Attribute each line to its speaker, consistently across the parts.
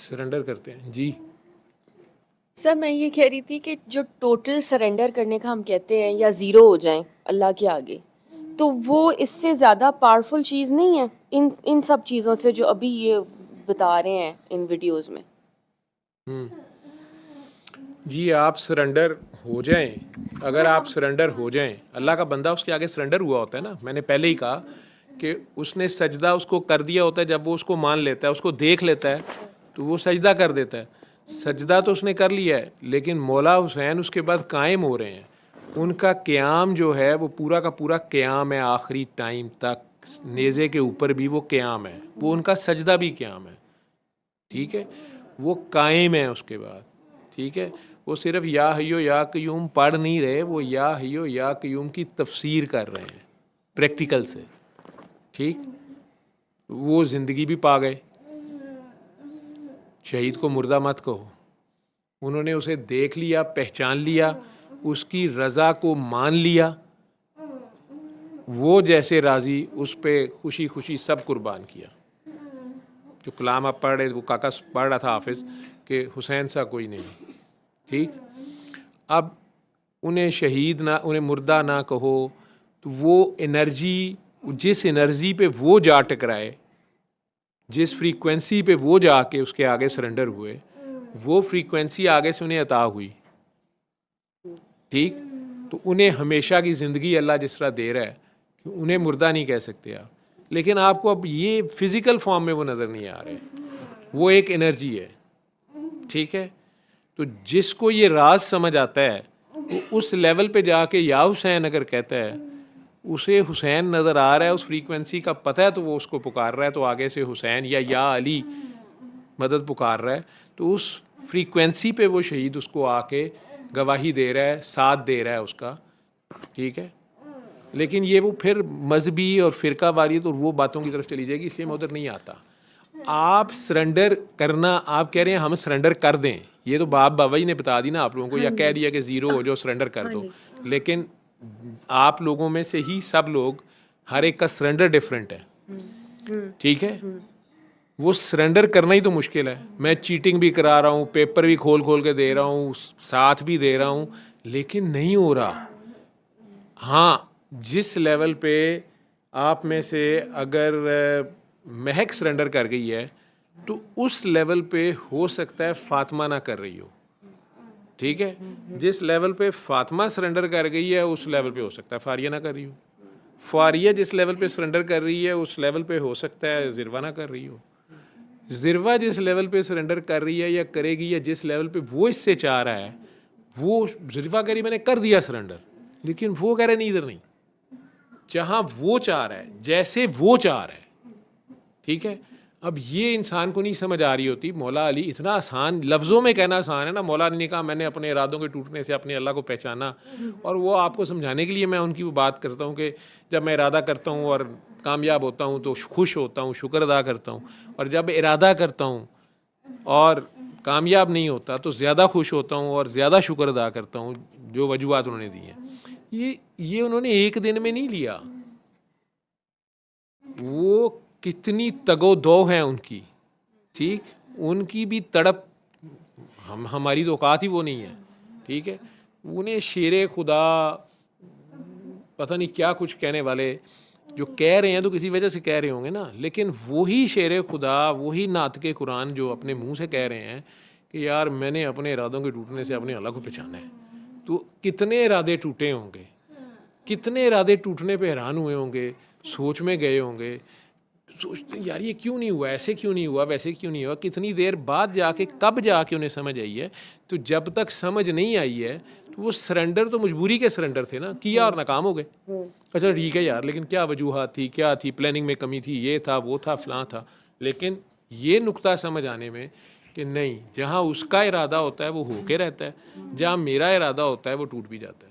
Speaker 1: Surrender करते हैं जी।
Speaker 2: Sir मैं ये कह रही थी कि जो टोटल सरेंडर करने का हम कहते हैं या ज़ीरो हो जाएं अल्लाह के आगे, तो वो इससे ज़्यादा पावरफुल चीज़ नहीं है इन इन सब चीज़ों से जो अभी ये बता रहे हैं इन वीडियोस में।
Speaker 1: जी आप सरेंडर हो जाएं, अगर आप सरेंडर हो जाएं, अल्लाह का बंदा उसके आगे सरेंडर हुआ होता है ना, मैंने पहले ही कहा कि उसने सजदा उसको कर दिया होता है, जब वो उसको मान लेता है, उसको देख लेता है, तो वो सजदा कर देता है। सजदा तो उसने कर लिया है, लेकिन मौला हुसैन उसके बाद कायम हो रहे हैं। उनका क़याम जो है वो पूरा का पूरा क़याम है, आखिरी टाइम तक नेज़े के ऊपर भी वो क़याम है, वो उनका सजदा भी क़याम है। ठीक है, वो कायम है उसके बाद। ठीक है, वो सिर्फ या हय्यो या क़य्यूम पढ़ नहीं रहे, वो या हय्यो या क़य्यूम की तफसीर कर रहे हैं प्रैक्टिकल से। ठीक, वो ज़िंदगी भी पा गए। शहीद को मुर्दा मत कहो, उन्होंने उसे देख लिया, पहचान लिया, उसकी रज़ा को मान लिया, वो जैसे राज़ी उस पर खुशी खुशी सब कुर्बान किया। जो कलाम आप पढ़ रहे, वो काका पढ़ रहा था हाफिज़ कि हुसैन सा कोई नहीं। ठीक, अब उन्हें शहीद ना, उन्हें मुर्दा ना कहो, तो वो एनर्जी, जिस एनर्जी पे वो जा टकराए, जिस फ्रीक्वेंसी पे वो जाके उसके आगे सरेंडर हुए, वो फ्रीक्वेंसी आगे से उन्हें अता हुई। ठीक, तो उन्हें हमेशा की ज़िंदगी अल्लाह जिस तरह दे रहा है कि उन्हें मुर्दा नहीं कह सकते आप, लेकिन आपको अब ये फिज़िकल फॉर्म में वो नज़र नहीं आ रहे, वो एक एनर्जी है। ठीक है, तो जिसको ये राज समझ आता है वो उस लेवल पे जाके या हुसैन अगर कहता है, उसे हुसैन नज़र आ रहा है, उस फ्रीक्वेंसी का पता है, तो वो उसको पुकार रहा है, तो आगे से हुसैन या अली मदद पुकार रहा है, तो उस फ्रीक्वेंसी पे वो शहीद उसको आके गवाही दे रहा है, साथ दे रहा है उसका। ठीक है, लेकिन ये वो फिर मजहबी और फ़िरका वारी तो वो बातों की तरफ चली जाएगी, इसलिए मैं उधर नहीं आता। आप सरेंडर करना, आप कह रहे हैं हम सरेंडर कर दें, ये तो बाप बाबा जी ने बता दी ना आप लोगों को, या कह दिया कि ज़ीरो हो जाओ सरेंडर कर दो, लेकिन आप लोगों में से ही सब लोग, हर एक का सरेंडर डिफरेंट है। ठीक है, वो सरेंडर करना ही तो मुश्किल है। मैं चीटिंग भी करा रहा हूँ, पेपर भी खोल खोल के दे रहा हूँ, साथ भी दे रहा हूँ, लेकिन नहीं हो रहा। हाँ, जिस लेवल पे आप में से अगर महक सरेंडर कर गई है, तो उस लेवल पे हो सकता है फातिमा ना कर रही हो। ठीक है, जिस लेवल पे फातिमा सरेंडर कर गई है, उस लेवल पे हो सकता है फारिया ना कर रही हो। फारिया जिस लेवल पे सरेंडर कर रही है, उस लेवल पे हो सकता है ज़िरवा ना कर रही हो। ज़िरवा जिस लेवल पे सरेंडर कर रही है या करेगी, या जिस लेवल पे वो इससे चाह रहा है, वो ज़िरवा कह रही मैंने कर दिया सरेंडर, लेकिन वो कह रहे नहीं, इधर नहीं, जहाँ वो चाह रहा है, जैसे वो चाह रहा है। ठीक है, अब ये इंसान को नहीं समझ आ रही होती। मौला अली इतना आसान, लफ्ज़ों में कहना आसान है ना, मौला अली ने कहा मैंने अपने इरादों के टूटने से अपने अल्लाह को पहचाना, और वो आपको समझाने के लिए मैं उनकी वो बात करता हूँ कि जब मैं इरादा करता हूँ और कामयाब होता हूँ तो खुश होता हूँ, शुक्र अदा करता हूँ, और जब इरादा करता हूँ और कामयाब नहीं होता तो ज़्यादा खुश होता हूँ और ज़्यादा शुक्र अदा करता हूँ, जो वजूहात उन्होंने दी हैं। ये उन्होंने एक दिन में नहीं लिया, वो कितनी तगो-दो है उनकी। ठीक, उनकी भी तड़प, हमारी तो औकात ही वो नहीं है। ठीक है, उन्हें शेरे खुदा पता नहीं क्या कुछ कहने वाले जो कह रहे हैं तो किसी वजह से कह रहे होंगे ना, लेकिन वही शेरे खुदा, वही नातके कुरान जो अपने मुंह से कह रहे हैं कि यार मैंने अपने इरादों के टूटने से अपने अल्लाह को पहचाना है। तो कितने इरादे टूटे होंगे, कितने इरादे टूटने पे हैरान हुए होंगे, सोच में गए होंगे, सोचते यार ये क्यों नहीं हुआ, ऐसे क्यों नहीं हुआ, वैसे क्यों नहीं हुआ। कितनी देर बाद जाके, कब जाके उन्हें समझ आई है। तो जब तक समझ नहीं आई है, तो वो सरेंडर तो मजबूरी के सरेंडर थे ना, किया और नाकाम हो गए। अच्छा ठीक है यार, लेकिन क्या वजूहत थी, क्या थी, प्लानिंग में कमी थी, ये था, वो था, फलां था, लेकिन ये नुक्ता समझ आने में कि नहीं, जहाँ उसका इरादा होता है वो होके रहता है, जहाँ मेरा इरादा होता है वो टूट भी जाता है।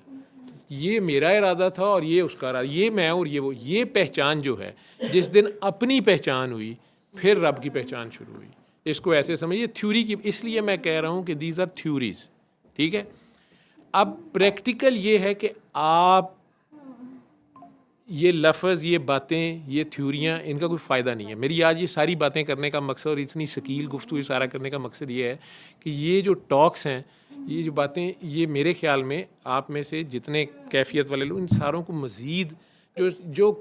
Speaker 1: ये मेरा इरादा था और ये उसका इरादा, ये मैं और ये वो, ये पहचान जो है, जिस दिन अपनी पहचान हुई, फिर रब की पहचान शुरू हुई। इसको ऐसे समझिए थ्योरी की, इसलिए मैं कह रहा हूँ कि दीज आर थ्योरीज। ठीक है, अब प्रैक्टिकल ये है कि आप ये लफ्ज़, ये बातें, ये थ्योरियाँ, इनका कोई फ़ायदा नहीं है। मेरी आज ये सारी बातें करने का मकसद और इतनी शकील गुफ्तगू सारा करने का मकसद ये है कि ये जो टॉक्स हैं, ये जो बातें, ये मेरे ख़्याल में आप में से जितने कैफियत वाले लोग, इन सारों को मज़ीद जो जो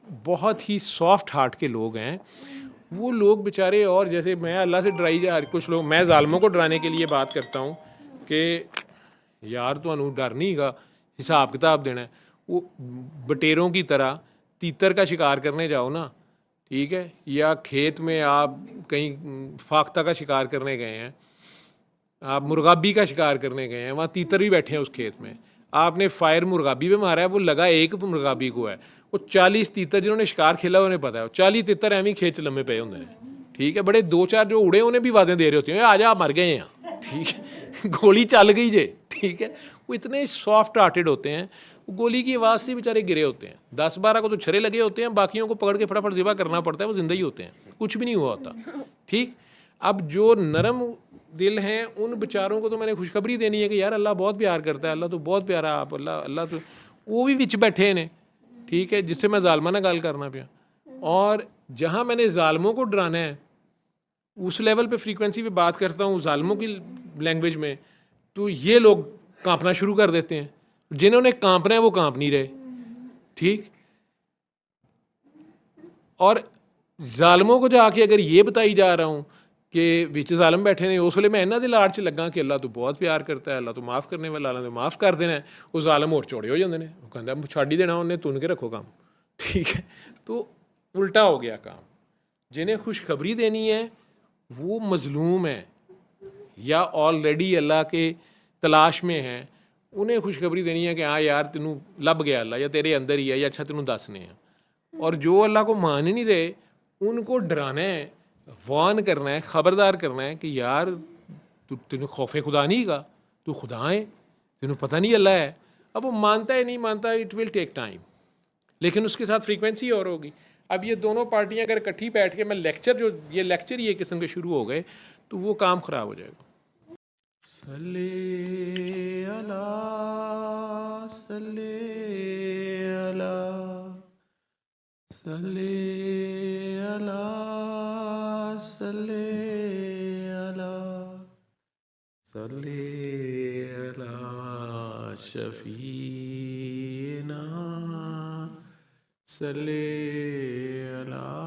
Speaker 1: बहुत ही सॉफ्ट हार्ट के लोग हैं, वो लोग बेचारे, और जैसे मैं अल्लाह से डराई जा, कुछ लोग, मैं ज़ालिमों को डराने के लिए बात करता हूँ कि यार तुहानू डर नहीं गा, हिसाब किताब देना है। वो बटेरों की तरह तीतर का शिकार करने जाओ ना, ठीक है, या खेत में आप कहीं फाख्ता का शिकार करने गए हैं, आप मुर्गाबी का शिकार करने गए हैं, वहाँ तीतर भी बैठे हैं उस खेत में, आपने फायर मुर्गाबी पे मारा है, वो लगा एक मुर्गाबी को है, वो 40 तीतर जिन्होंने शिकार खेला उन्हें पता है, 40 तीतर एवं ही खेत च लम्बे पे होंगे, ठीक है, बड़े 2-4 जो उड़े उन्हें भी आवाज़ें दे रहे होते हैं, आ जा मर गए हैं, ठीक है, गोली चल गई जे, ठीक है। वो इतने सॉफ्ट हार्टेड होते हैं, वो गोली की आवाज़ से बेचारे गिरे होते हैं, 10-12 को तो छरे लगे होते हैं, बाकियों को पकड़ के फटाफट ज़िबा करना पड़ता है, वो जिंदा ही होते हैं, कुछ भी नहीं हुआ होता, ठीक। अब जो नरम दिल हैं, उन बेचारों को तो मैंने खुशखबरी देनी है कि यार अल्लाह बहुत प्यार करता है, अल्लाह तो बहुत प्यारा, आप अल्लाह तो, वो भी विच बैठे ने, ठीक है, जिससे मैं जालमा ना गल करना पिया, और जहाँ मैंने जालमों को डराना है उस लेवल पे फ्रीक्वेंसी पे बात करता हूँ जालमों की लैंग्वेज में, तो ये लोग कांपना शुरू कर देते हैं, जिन्होंने कांपना है वो कांप नहीं रहे, ठीक। और जालमों को जाके अगर ये बताई जा रहा हूँ कि विच जालम बैठे ने, उस वे मैं इन्हों के लाड़ च लगा कि अल्लाह तो बहुत प्यार करता है, अल्लाह तो माफ़ करने वाला, अल्लाह तो माफ़ कर देना है, वो जालम होर चौड़े हो जाते हैं, वो कहता छड़ ही देना उन्हें, तुन के रखो काम, ठीक है। तो उल्टा हो गया काम, जिन्हें खुशखबरी देनी है वो मजलूम है या ऑलरेडी अल्लाह के तलाश में हैं, उन्हें खुशखबरी देनी है कि हाँ यार तेनू लभ गया अल्लाह, या तेरे अंदर ही है, या अच्छा तेनू दसने हैं। और जो अल्लाह को मान ही नहीं रहे, उनको डराना है, वार्न करना है, ख़बरदार करना है कि यार तेनू खौफ खुदा नहीं का, तू खुदा है, तेनू पता नहीं अल्लाह है। अब वो मानता है नहीं मानता, इट विल टेक टाइम, लेकिन उसके साथ फ्रीक्वेंसी और होगी। अब ये दोनों पार्टियां अगर इकट्ठी बैठ के मैं लेक्चर, जो ये लेक्चर ही एक किस्म के शुरू हो गए, तो वो काम ख़राब हो जाएगा। सल्ले अला सल्ले अला सल्ले अला सल्ले अला सल्ले अला शफीना सल्ले अला